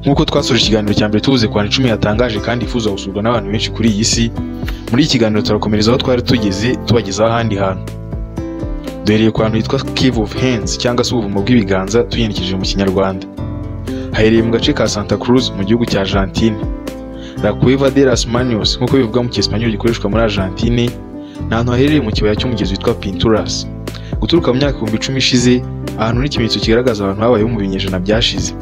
Nk'uko twasoje ikiganiro cya mbere tuvuze ku hantu 10 yatangaje kandi yifuza gusurwa n'abantu benshi kuri iyi si, muri iki kiganiro turakomereza aho twari tugeze tubagezaho ahandi hantu. Duhereye ku hantu hitwa Cave of Hands cyangwa se ubuvumo bw'ibiganza tuyerekeje mu Kinyarwanda. Haherereye mu gace ka Santa Cruz mu gihugu cya Argentine. La Cueva de las Manos nk'uko bivuga mu Cyesipanyoli gikoreshwa muri Argentine, ni ahantu haherereye mu kibaya cy'umugezi witwa Pinturas. Guturuka mu myaka 10,000 ishize, ahantu n'ikimenyetso kigaragaza abantu babayeho mu binyejana byashize,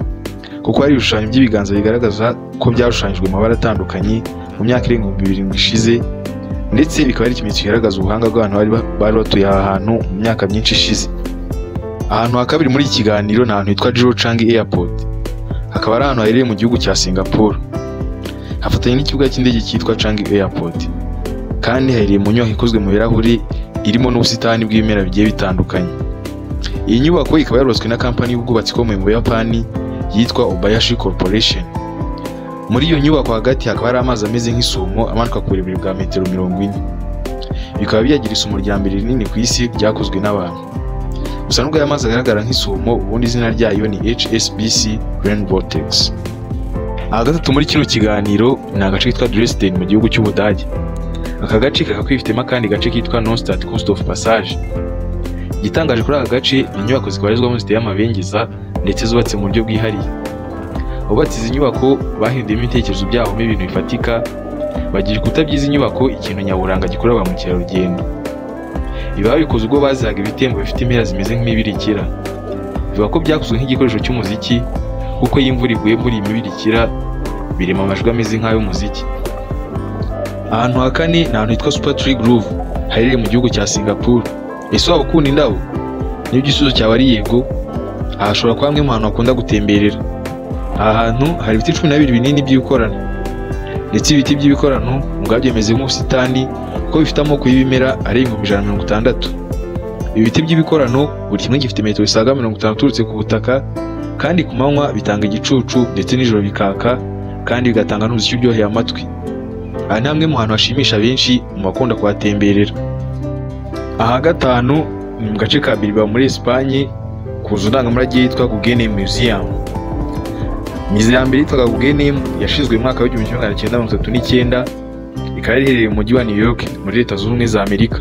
kuko hari ibishushanyo by'ibiganza bigaragaza ko byarushushanyijwe mu mabara atandukanye mu myaka 7,000 ishize, ndetse bikaba ari ikimenyetso kigaragaza ubuhanga bw'abantu bari batuye aha hantu mu myaka myinshi ishize. Ahantu ha kabiri muri iki kiganiro ni ahantu hitwa Jiao Changi Airport. Hakaba ari ahantu haherereye mu gihugu cya Singapore. Hafatanye n'ikibuga cy'indege cyitwa Changi Airport, kandi haherereye mu nyubako ikozwe mu birahuri irimo n'ubusitani bw'ibimera bigiye bitandukanye. Iyi nyubako ikaba yarubatswe na kampani y'ubwubatsi ikomeye mu Buyapani yitwa Obayashi Corporation. Muri iyo nyubako hagati hakaba hari amazi ameze nk'isumo amanuka ku burebure bwa metero 40. Bikaba byagira isumo rya mbere rinini ku isi ryakozwe n'abantu. Gusa nubwo aya mazi agaragara nk'isumo, ubundi izina ryayo ni HSBC Rain Vortex. Aha gatatu muri kino kiganiro ni agace kitwa Dresden mu gihugu cy'Ubudage. Aka gace kakaba kwifitemo akandi gace kitwa Neustadt Coast of Passage. Igitangaje kuri aka gace ni inyubako zikoreswamo ziteye amabengeza ndetse zubatse mu buryo bwihariye. Abubatse izi nyubako bahinduyemo ibitekerezo byabo ibintu bifatika, bagira ibikuta by'izi nyubako ikintu nyaburanga gikurura ba mukerarugendo. Ibi babikoze ubwo bazihaga ibitembo bifite impera zimeze nk'imibirikira. Bivuga ko byakozwe nk'igikoresho cy'umuziki, kuko iyo imvura iguye muri iyi mibirikira birema amajwi ameze nk'ay'umuziki. Ahantu ha kane ni ahantu hitwa Super Tree Grove, haherereye mu gihugu cya Singapore. Ese waba ukunda indabo? Niba igisubizo cyawe ari yego, aha hashobora kuba hamwe mu hantu hakunda gutemberera. Aha hantu hari ibiti 12 binini by'ibikorano, ndetse ibiti by'ibikorano ubwabyo bimeze nk'ubusitani kuko bifite amoko y'ibimera arenga 160. Ibi biti by'ibikorano buri kimwe gifite metero isaga 50 uturutse ku butaka, kandi ku manywa bitanga igicucu ndetse nijoro bikaka, kandi bigatanga n'umuziki uryoheye amatwi. Aha ni hamwe mu hantu hashimisha benshi mu bakunda kuhatemberera. Aha gatanu ni mu gace ka Bilbao muri Espagne, ku nzu ndangamurage yitwa Guggenheim Museum. Mize ya mbere yitwaga Guggenheim yashizwe mu mwaka wa 1939, ikaba iherereye mu mujyi wa New York muri Leta Zunze Ubumwe za Amerika.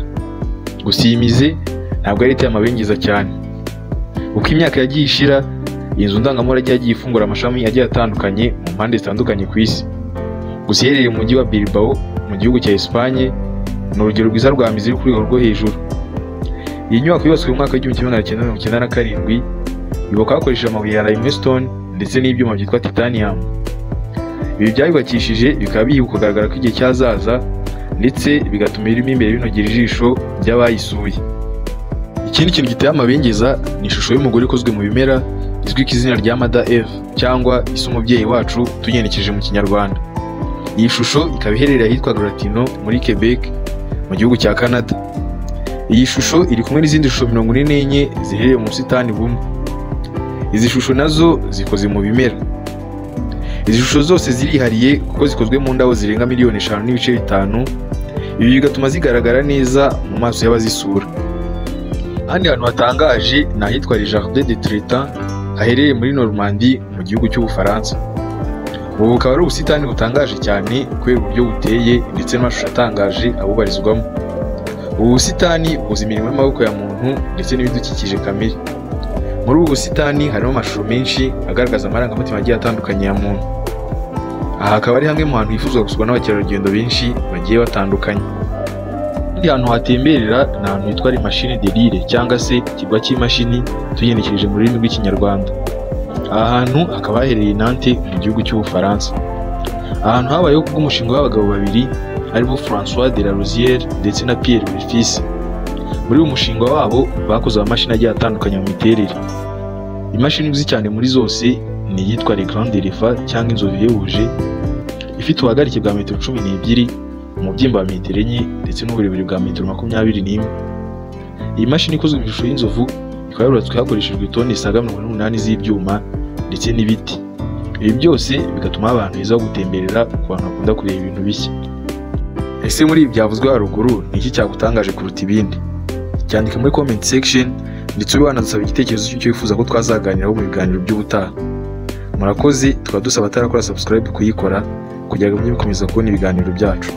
Gusa iyi mize ntabwo yari iteye amabengeza cyane. Uko imyaka yagiye ishira, iyi nzu ndangamurage yagiye ifungura amashami agiye atandukanye mu mpande zitandukanye ku isi. Gusa iherereye mu mujyi wa Bilbao mu gihugu cya Espagne, ni urugero rwiza rwa mize iri ku rwego rwo hejuru. Iyi nyubako yubatswe mu mwaka wa 1997, yubatswe hakoreshejwe amabuye ya limestone ndetse n'ibyuma byitwa titanium. Ibi byayubakishije bikaba bihiye kugaragara ko igihe cyazaza, ndetse bigatuma irimo imbere binogera ijisho by'abayisuye. Ikindi kintu giteye amabengeza ni ishusho y'umugore ikozwe mu bimera izwi ku izina rya Mother Eve cyangwa ise umubyeyi wacu tugenekereje mu Kinyarwanda. Iyi shusho ikaba iherereye ahitwa Gatineau muri Quebec mu gihugu cya Canada. Iyi shusho iri kumwe n'izindi shusho 44 ziherereye mu busitani bumwe. Izi shusho nazo zikoze mu bimera. Izi shusho zose zirihariye kuko zikozwe mu ndabo zirenga 5,5 ibi bigatuma zigaragara neza mu maso y'abazisura. Ahandi hantu hatangaje ni ahitwa Le Jardin des Trétans, haherereye muri Normandie mu gihugu cy'Ubufaransa. Ubu bukaba ari ubusitani butangaje cyane kubera uburyo buteye ndetse n'amashusho atangaje abubarizwamo. Ubu busitani buhuza imirimo y'amaboko ya muntu ndetse n'ibidukikije kamere. Muri ubu busitani harimo amashusho menshi agaragaza amarangamutima agiye atandukanye ya muntu. Aha hakaba ari hamwe mu hantu hifuzwa gusurwa n'abakerarugendo benshi bagiye batandukanye. Ahandi hantu hatemberera ni ahantu hitwa Les Machines de Lille cyangwa se ikirwa cy'imashini tugenekereje mu rurimi rw'Ikinyarwanda. Aha hantu hakaba haherereye Nantes mu gihugu cy'Ubufaransa. Ahantu habayeho kubw'umushinga w'abagabo babiri aribo François de la Rosière ndetse na Pierre Wilfis. Muri uyu mushinga wabo bakoze amamashini agiye atandukanye mu miterere. Imashini uzi cyane muri zose ni iyitwa Le Grand Elephant cyangwa inzovu ihebuje, ifite ubuhagarike bwa metero 12, umubyimba wa metero 4 ndetse n'uburebure bwa metero 21. Iyi mashini ikozwe mu ishusho y'inzovu ikaba yarubatswe hakoreshejwe toni isaga 88 z'ibyuma ndetse n'ibiti. Ibi byose bigatuma abantu heza gutemberera ku bantu bakunda kureba ibintu bishya. Ese muri ibi byavuzwe haruguru ni iki cyagutangaje kuruta ibindi? Cyandika muri comment section ndetse ube wanadusaba igitekerezo cy'icyo wifuza ko twazaganiraho mu biganiro by'ubutaha. murakoze, tukaba dusaba atarakora subscribe kuyikora kugira ngo mujye mukomeza kubona ibiganiro byacu.